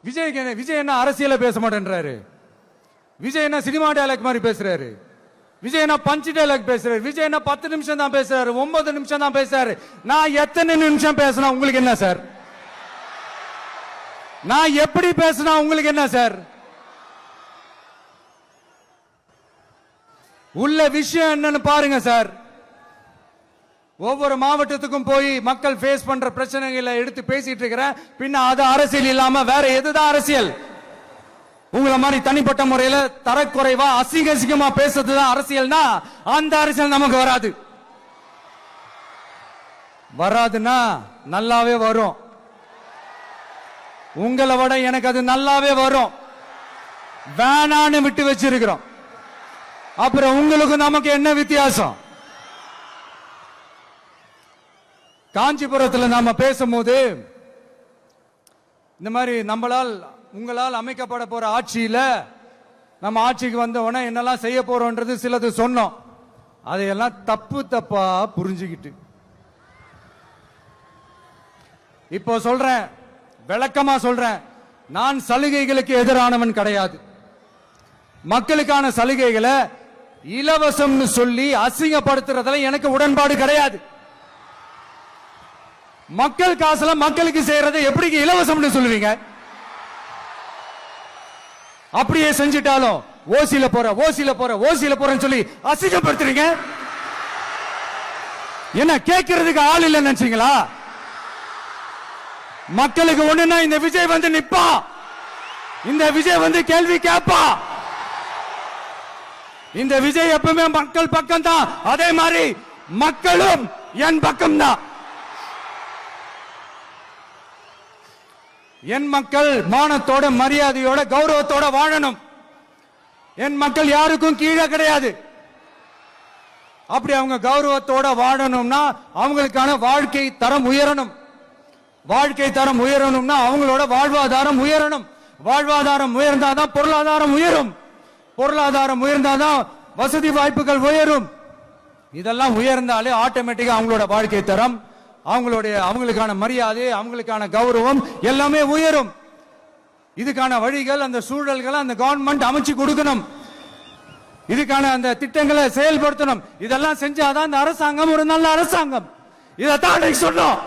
விஜய் என்ன அரசியல பேச மாட்டேன்றாரு. விஜய் என்ன சினிமா டயலாக் மாதிரி பேசுறாரு. விஜய் என்ன பஞ்ச் டயலாக் பேசுறாரு. விஜய் என்ன 10 நிமிஷம் தான் பேசுறாரு, 9 நிமிஷம் தான் பேசுறாரு. நான் எத்தனை நிமிஷம் பேசினா உங்களுக்கு என்ன சார்? நான் எப்படி பேசினா உங்களுக்கு என்ன சார்? உள்ள விஷயம் என்னன்னு பாருங்க சார். ஒவ்வொரு மாவட்டத்துக்கும் போய் மக்கள் ஃபேஸ் பண்ற பிரச்சனைகளை எடுத்து பேசிட்டு இருக்கிறேன். பின்ன அது அரசியல் இல்லாம வேற எதுதான் அரசியல்? உங்களை மாதிரி தனிப்பட்ட முறையில தரக்குறைவா அசிங்கமா பேசுறதுதான் அரசியல்னா அந்த அரசியல் நமக்கு வராது. வராதுன்னா நல்லாவே வரும். உங்களை விட எனக்கு அது நல்லாவே வரும். வேணான்னு விட்டு வச்சிருக்கிறோம். அப்புறம் உங்களுக்கு நமக்கு என்ன வித்தியாசம்? காஞ்சிபுரத்தில் நாம பேசும்போது இந்த மாதிரி உங்களால் அமைக்கப்பட போற ஆட்சியில நம்ம ஆட்சிக்கு வந்த உடனே என்னெல்லாம் செய்ய போறோம்ன்றது சிலது சொன்னோம். அதையெல்லாம் தப்பா புரிஞ்சுக்கிட்டு இப்போ சொல்றேன், விளக்கமா சொல்றேன். நான் சலுகைகளுக்கு எதிரானவன் கிடையாது. மக்களுக்கான சலுகைகளை இலவசம்னு சொல்லி அசிங்கப்படுத்துறதுல எனக்கு உடன்பாடு கிடையாது. மக்கள் காசுல மக்களுக்கு செய்யறதை எப்படி இலவசம்னு சொல்லுவீங்க? அப்படியே செஞ்சிட்டாலும் ஓசில போறேன்னு சொல்லி அசிங்கப்படுத்துறீங்க. என்ன கேட்கறதுக்கு ஆள் இல்லைன்னு நினைச்சீங்களா? மக்களுக்கு ஒண்ணுன்னா இந்த விஜய் வந்து நிப்பா, இந்த விஜய் வந்து கேள்வி கேட்பா. இந்த விஜய் எப்பவுமே மக்கள் பக்கம் தான். அதே மாதிரி மக்களும் என் பக்கம் தான். என் மக்கள் மானத்தோட மரியாதையோட கௌரவத்தோட வாழணும். என் மக்கள் யாருக்கும் கீழே கிடையாது. அப்படி அவங்க கௌரவத்தோட வாழணும்னா அவங்களுக்கான வாழ்க்கை தரம் உயரணும். வாழ்க்கை தரம் உயரணும்னா அவங்களோட வாழ்வாதாரம் உயரணும். வாழ்வாதாரம் உயர்ந்தாதான் பொருளாதாரம் உயரும். பொருளாதாரம் உயர்ந்தாதான் வசதி வாய்ப்புகள் உயரும். இதெல்லாம் உயர்ந்தாலே ஆட்டோமேட்டிக்கா அவங்களோட வாழ்க்கை தரம், அவங்களுக்கான மரியாதை, அவங்களுக்கான கௌரவம் எல்லாமே உயரும். இதுக்கான வழிகள், அந்த சூழல்களை அந்த கவர்மெண்ட் அமைச்சு கொடுக்கணும். இதுக்கான அந்த திட்டங்களை செயல்படுத்தணும். இதெல்லாம் செஞ்சாதான் அந்த அரசாங்கம் ஒரு நல்ல அரசாங்கம். இதைத்தான் சொன்னோம்.